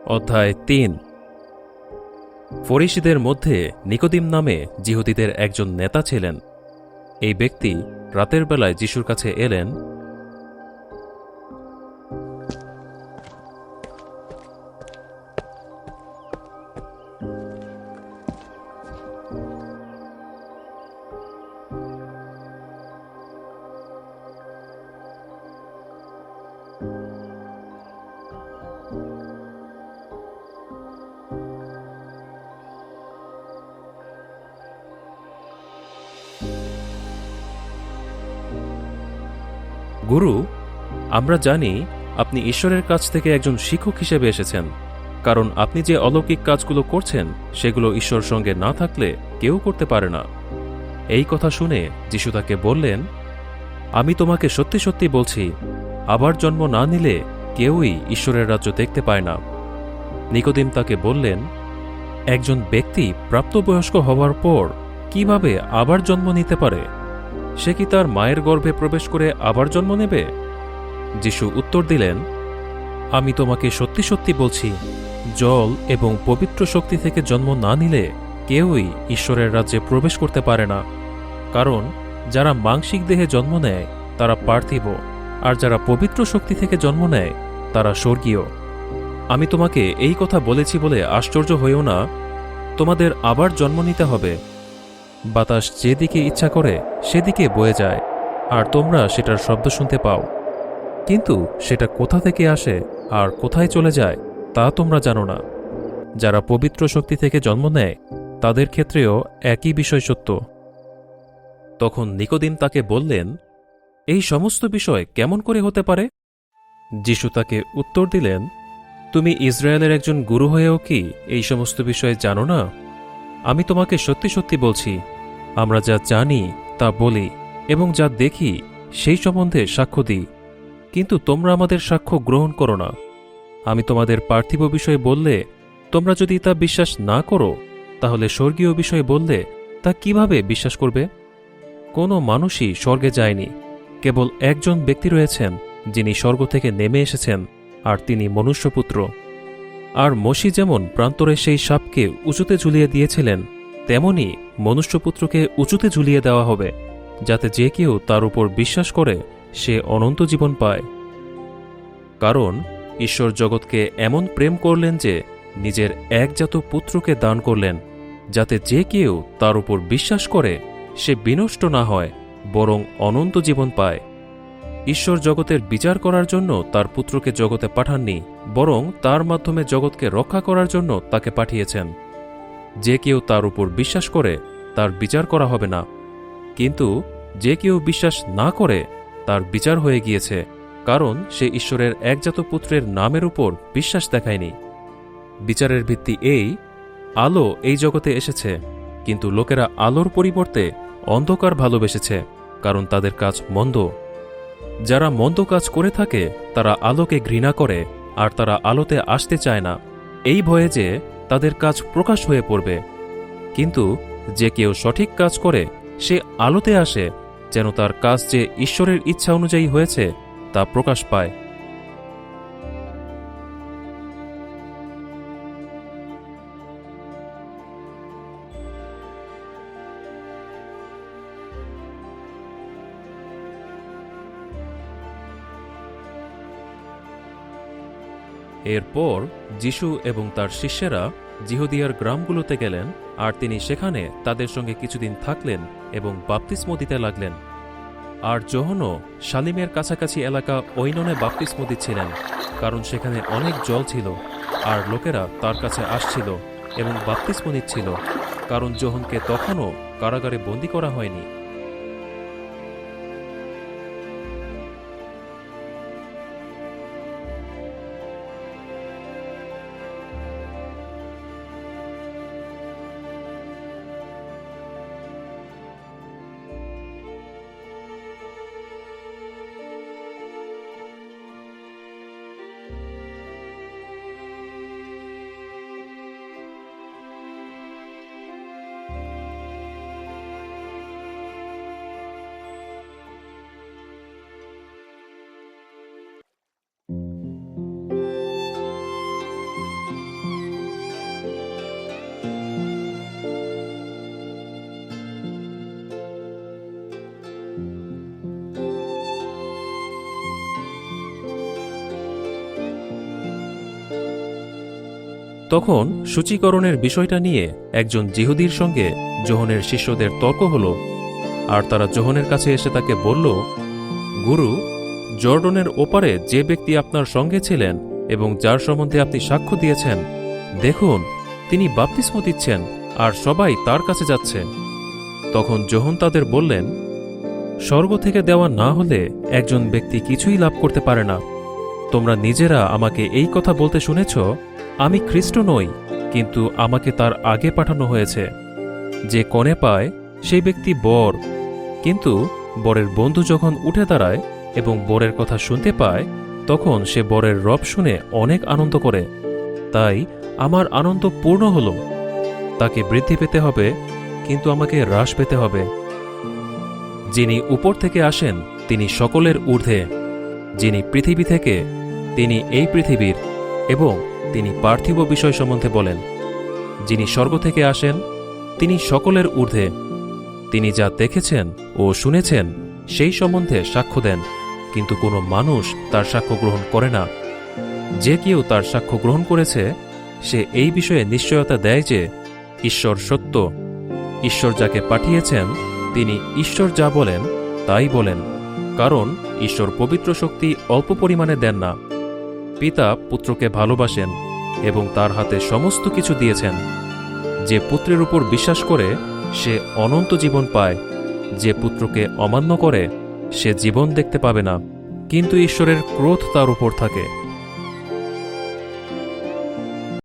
অধ্যায় ৩। ফরিসীদের মধ্যে নিকোদিম নামে যিহুদীদের একজন নেতা ছিলেন। এই ব্যক্তি রাতের বেলায় যিশুর কাছে এলেন। গুরু, আমরা জানি আপনি ঈশ্বরের কাছ থেকে একজন শিক্ষক হিসেবে এসেছেন, কারণ আপনি যে অলৌকিক কাজগুলো করছেন সেগুলো ঈশ্বর সঙ্গে না থাকলে কেউ করতে পারে না। এই কথা শুনে যিশু তাকে বললেন, আমি তোমাকে সত্যি সত্যি বলছি, আবার জন্ম না নিলে কেউই ঈশ্বরের রাজ্য দেখতে পায় না। নিকোদিম তাকে বললেন, একজন ব্যক্তি প্রাপ্তবয়স্ক হওয়ার পর কিভাবে আবার জন্ম নিতে পারে? সে কি তার মায়ের গর্ভে প্রবেশ করে আবার জন্ম নেবে? যিশু উত্তর দিলেন, আমি তোমাকে সত্যি সত্যি বলছি, জল এবং পবিত্র শক্তি থেকে জন্ম না নিলে কেউই ঈশ্বরের রাজ্যে প্রবেশ করতে পারে না। কারণ যারা মাংসিক দেহে জন্ম নেয় তারা পার্থিব, আর যারা পবিত্র শক্তি থেকে জন্ম নেয় তারা স্বর্গীয়। আমি তোমাকে এই কথা বলেছি বলে আশ্চর্য হইও না। তোমাদের আবার জন্ম নিতে হবে। বাতাস যেদিকে ইচ্ছা করে সেদিকে বয়ে যায়, আর তোমরা সেটার শব্দ শুনতে পাও, কিন্তু সেটা কোথা থেকে আসে আর কোথায় চলে যায় তা তোমরা জানো না। যারা পবিত্র শক্তি থেকে জন্ম নেয় তাদের ক্ষেত্রেও একই বিষয় সত্য। তখন নিকোদিম তাকে বললেন, এই সমস্ত বিষয় কেমন করে হতে পারে? যিশু তাকে উত্তর দিলেন, তুমি ইসরায়েলের একজন গুরু হয়েও কি এই সমস্ত বিষয় জানো না? আমি তোমাকে সত্যি সত্যি বলছি, আমরা যা জানি তা বলি এবং যা দেখি সেই সম্বন্ধে সাক্ষ্য দিই, কিন্তু তোমরা আমাদের সাক্ষ্য গ্রহণ করো না। আমি তোমাদের পার্থিব বিষয় বললে তোমরা যদি তা বিশ্বাস না করো, তাহলে স্বর্গীয় বিষয় বললে তা কিভাবে বিশ্বাস করবে? কোনো মানুষই স্বর্গে যায়নি, কেবল একজন ব্যক্তি রয়েছেন যিনি স্বর্গ থেকে নেমে এসেছেন, আর তিনি মনুষ্যপুত্র। আর মসি যেমন প্রান্তরে সেই সাপকে উঁচুতে ঝুলিয়ে দিয়েছিলেন, তেমনি মনুষ্যপুত্রকে উঁচুতে ঝুলিয়ে দেওয়া হবে, যাতে যে কেউ তার উপর বিশ্বাস করে সে অনন্ত জীবন পায়। কারণ ঈশ্বর জগৎকে এমন প্রেম করলেন যে নিজের একজাত পুত্রকে দান করলেন, যাতে যে কেউ তার উপর বিশ্বাস করে সে বিনষ্ট না হয়, বরং অনন্ত জীবন পায়। ঈশ্বর জগতের বিচার করার জন্য তার পুত্রকে জগতে পাঠাননি, বরং তার মাধ্যমে জগৎকে রক্ষা করার জন্য তাকে পাঠিয়েছেন। যে কেউ তার উপর বিশ্বাস করে তার বিচার করা হবে না, কিন্তু যে কেউ বিশ্বাস না করে তার বিচার হয়ে গিয়েছে, কারণ সে ঈশ্বরের একজাত পুত্রের নামের উপর বিশ্বাস দেখায়নি। বিচারের ভিত্তি এই, আলো এই জগতে এসেছে, কিন্তু লোকেরা আলোর পরিবর্তে অন্ধকার ভালোবেসেছে, কারণ তাদের কাজ মন্দ। যারা মন্দ কাজ করে থাকে তারা আলোকে ঘৃণা করে, আর তারা আলোতে আসতে চায় না, এই ভয়ে যে তাদের কাজ প্রকাশ হয়ে পড়বে। কিন্তু যে কেউ সঠিক কাজ করে সে আলোতে আসে, যেন তার কাজ যে ঈশ্বরের ইচ্ছা অনুযায়ী হয়েছে তা প্রকাশ পায়। এরপর যিশু এবং তার শিষ্যেরা যিহুদিয়ার গ্রামগুলোতে গেলেন, আর তিনি সেখানে তাদের সঙ্গে কিছুদিন থাকলেন এবং বাপ্তিস্ম দিতে লাগলেন। আর যোহনও শালিমের কাছাকাছি এলাকা ঐননে বাপ্তিস্ম দিচ্ছিলেন, কারণ সেখানে অনেক জল ছিল, আর লোকেরা তার কাছে আসছিল এবং বাপ্তিস্ম নিচ্ছিল, কারণ যোহনকে তখনও কারাগারে বন্দী করা হয়নি। তখন সূচীকরণের বিষয়টা নিয়ে একজন জিহুদীর সঙ্গে যোহনের শিষ্যদের তর্ক হল, আর তারা যোহনের কাছে এসে তাকে বলল, গুরু, জর্ডনের ওপারে যে ব্যক্তি আপনার সঙ্গে ছিলেন এবং যার সম্বন্ধে আপনি সাক্ষ্য দিয়েছেন, দেখুন তিনি বাপ্তিস্ম দিচ্ছেন আর সবাই তার কাছে যাচ্ছে। তখন যোহন তাদের বললেন, স্বর্গ থেকে দেওয়া না হলে একজন ব্যক্তি কিছুই লাভ করতে পারে না। তোমরা নিজেরা আমাকে এই কথা বলতে শুনেছ, আমি খ্রিস্ট নই, কিন্তু আমাকে তার আগে পাঠানো হয়েছে। যে কনে পায় সেই ব্যক্তি বর, কিন্তু বরের বন্ধু যখন উঠে দাঁড়ায় এবং বরের কথা শুনতে পায়, তখন সে বরের রব শুনে অনেক আনন্দ করে। তাই আমার আনন্দ পূর্ণ হল। তাকে বৃদ্ধি পেতে হবে, কিন্তু আমাকে হ্রাস পেতে হবে। যিনি উপর থেকে আসেন তিনি সকলের ঊর্ধ্বে। যিনি পৃথিবী থেকে, তিনি এই পৃথিবীর, এবং তিনি পার্থিব বিষয় সম্বন্ধে বলেন। যিনি স্বর্গ থেকে আসেন তিনি সকলের ঊর্ধ্বে। তিনি যা দেখেছেন ও শুনেছেন সেই সম্বন্ধে সাক্ষ্য দেন, কিন্তু কোনো মানুষ তার সাক্ষ্য গ্রহণ করে না। যে কেউ তার সাক্ষ্য গ্রহণ করেছে সে এই বিষয়ে নিশ্চয়তা দেয় যে ঈশ্বর সত্য। ঈশ্বর যাকে পাঠিয়েছেন তিনি ঈশ্বর যা বলেন তাই বলেন, কারণ ঈশ্বর পবিত্র শক্তি অল্প পরিমাণে দেন না। পিতা পুত্রকে ভালোবাসেন এবং তার হাতে সমস্ত কিছু দিয়েছেন। যে পুত্রের উপর বিশ্বাস করে সে অনন্ত জীবন পায়, যে পুত্রকে অমান্য করে সে জীবন দেখতে পাবে না, কিন্তু ঈশ্বরের ক্রোধ তার উপর থাকে।